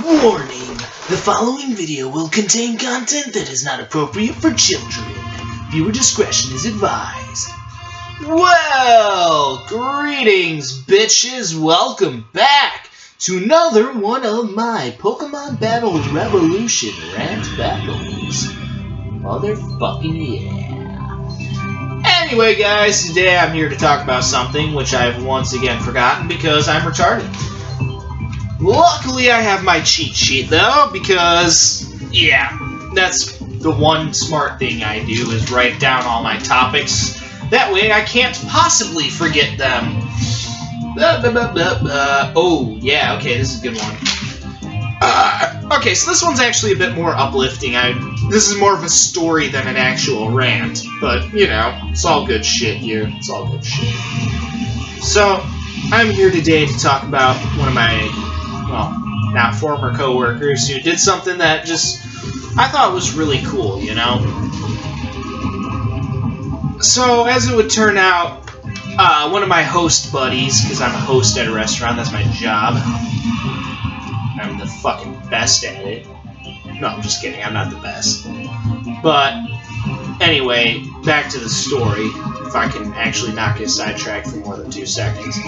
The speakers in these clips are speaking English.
Warning! The following video will contain content that is not appropriate for children. Viewer discretion is advised. Well, greetings, bitches. Welcome back to another one of my Pokemon Battles Revolution rant battles. Motherfucking yeah. Anyway, guys, today I'm here to talk about something which I've once again forgotten because I'm retarded. Luckily, I have my cheat sheet, though, because, yeah, that's the one smart thing I do, is write down all my topics. That way, I can't possibly forget them. Oh, yeah, okay, this is a good one. Okay, so this one's actually a bit more uplifting. This is more of a story than an actual rant, but, you know, it's all good shit here. It's all good shit. So, I'm here today to talk about one of my, well, now former co-workers who did something that I thought was really cool, you know? So, as it would turn out, one of my host buddies, because I'm a host at a restaurant, that's my job. I'm the fucking best at it. No, I'm just kidding, I'm not the best. But, anyway, back to the story, if I can actually not get sidetracked for more than 2 seconds.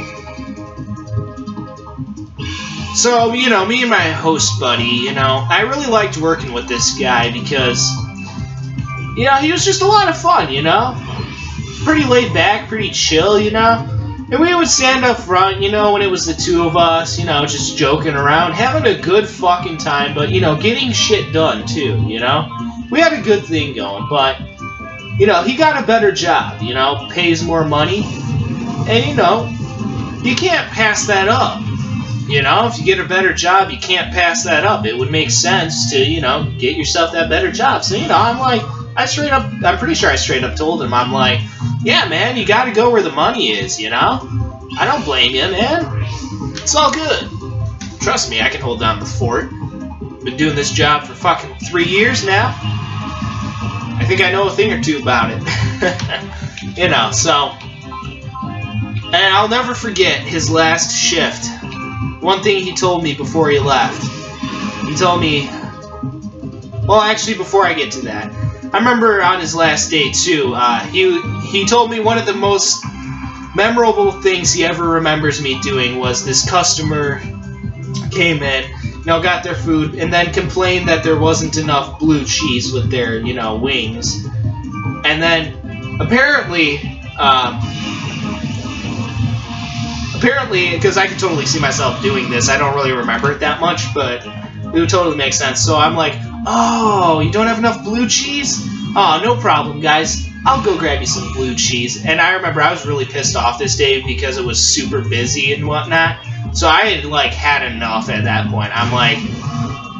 So, you know, me and my host buddy, you know, I really liked working with this guy because, you know, he was just a lot of fun, you know? Pretty laid back, pretty chill, you know? And we would stand up front, you know, when it was the two of us, you know, just joking around, having a good fucking time, but, you know, getting shit done, too, you know? We had a good thing going, but, you know, he got a better job, you know, pays more money, and, you know, you can't pass that up. You know, if you get a better job, you can't pass that up. It would make sense to, you know, get yourself that better job. So, you know, I'm pretty sure I straight up told him, I'm like, yeah, man, you gotta go where the money is, you know? I don't blame you, man. It's all good. Trust me, I can hold down the fort. Been doing this job for fucking 3 years now. I think I know a thing or two about it. You know, so. And I'll never forget his last shift. One thing he told me before he left, he told me, well, actually, before I get to that, I remember on his last day, too, he told me one of the most memorable things he ever remembers me doing was this customer came in, you know, got their food, and then complained that there wasn't enough blue cheese with their, you know, wings. And then, apparently, because I could totally see myself doing this, I don't really remember it that much, but it would totally make sense. So I'm like, oh, you don't have enough blue cheese? Oh, no problem, guys. I'll go grab you some blue cheese. And I remember I was really pissed off this day because it was super busy and whatnot. So I had, like, had enough at that point. I'm like,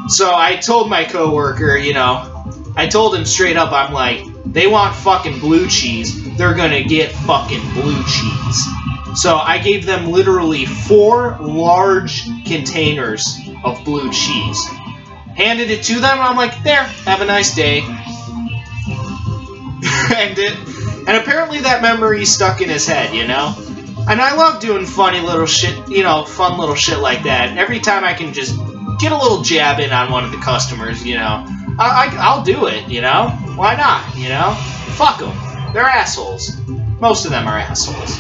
so I told my coworker, you know, I told him straight up, I'm like, they want fucking blue cheese. They're gonna get fucking blue cheese. So I gave them literally 4 large containers of blue cheese. Handed it to them, and I'm like, there, have a nice day. And apparently that memory stuck in his head, you know? And I love doing funny little shit, you know, fun little shit like that. And every time I can just get a little jab in on one of the customers, you know, I'll do it, you know? Why not, you know? Fuck them. They're assholes. Most of them are assholes.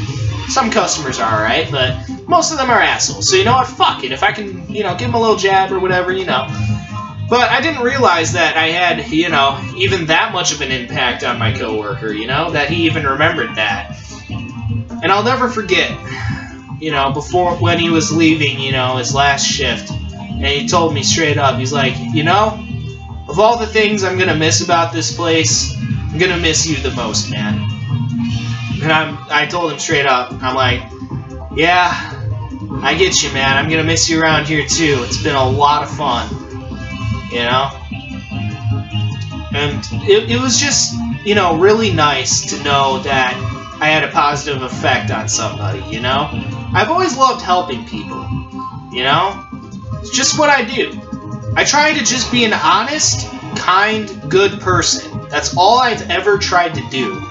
Some customers are alright, but most of them are assholes. So you know what? Fuck it. If I can, you know, give them a little jab or whatever, you know. But I didn't realize that I had, you know, even that much of an impact on my coworker, you know, that he even remembered that. And I'll never forget, you know, when he was leaving, you know, his last shift, and he told me straight up, he's like, you know, of all the things I'm gonna miss about this place, I'm gonna miss you the most, man. And I told him straight up, I'm like, yeah, I get you, man. I'm gonna miss you around here, too. It's been a lot of fun, you know? And it was just, you know, really nice to know that I had a positive effect on somebody, you know? I've always loved helping people, you know? It's just what I do. I try to just be an honest, kind, good person. That's all I've ever tried to do.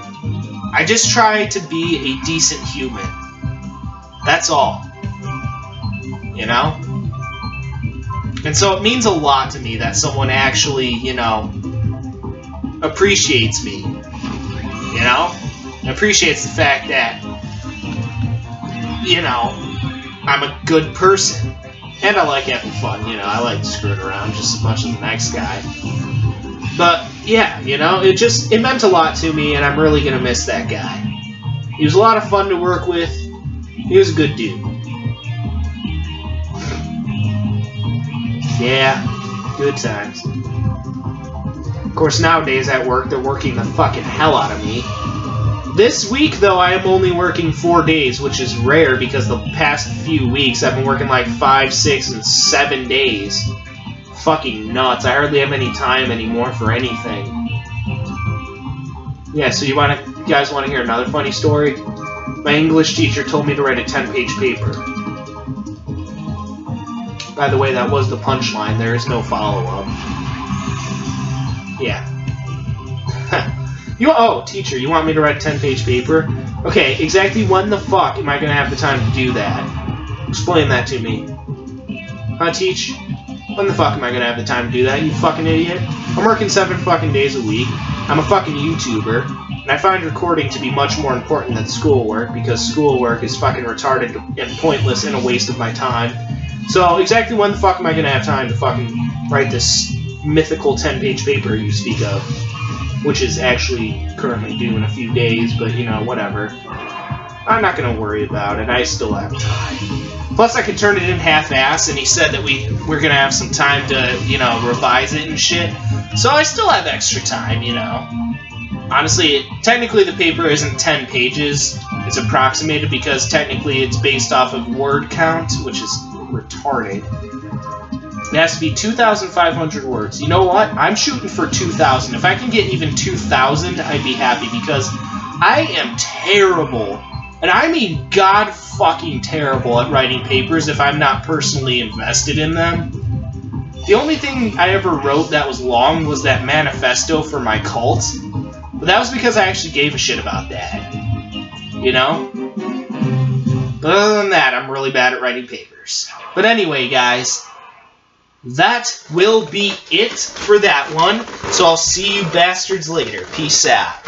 I just try to be a decent human. That's all. You know? And so it means a lot to me that someone actually, you know, appreciates me. You know? Appreciates the fact that, you know, I'm a good person. And I like having fun, you know, I like screwing around just as much as the next guy. But, yeah, you know, it meant a lot to me, and I'm really gonna miss that guy. He was a lot of fun to work with. He was a good dude. Yeah, good times. Of course, nowadays at work, they're working the fucking hell out of me. This week, though, I am only working 4 days, which is rare because the past few weeks I've been working like 5, 6, and 7 days. Fucking nuts. I hardly have any time anymore for anything. Yeah, so you guys want to hear another funny story? My English teacher told me to write a 10-page paper. By the way, that was the punchline. There is no follow-up. Yeah. Oh, teacher, you want me to write a 10-page paper? Okay, exactly when the fuck am I gonna have the time to do that? Explain that to me. Huh, Teach? When the fuck am I gonna have the time to do that, you fucking idiot? I'm working 7 fucking days a week. I'm a fucking YouTuber. And I find recording to be much more important than schoolwork, because schoolwork is fucking retarded and pointless and a waste of my time. So, exactly when the fuck am I gonna have time to fucking write this mythical 10-page paper you speak of? Which is actually currently due in a few days, but, you know, whatever. I'm not gonna worry about it. I still have time. Plus, I could turn it in half-ass, and he said that we're gonna have some time to, you know, revise it and shit. So I still have extra time, you know. Honestly, technically the paper isn't 10 pages. It's approximated because technically it's based off of word count, which is retarded. It has to be 2,500 words. You know what? I'm shooting for 2,000. If I can get even 2,000, I'd be happy, because I am terrible, and I mean god-fucking terrible at writing papers if I'm not personally invested in them. The only thing I ever wrote that was long was that manifesto for my cult, but that was because I actually gave a shit about that. You know? But other than that, I'm really bad at writing papers. But anyway, guys, that will be it for that one. So I'll see you bastards later. Peace out.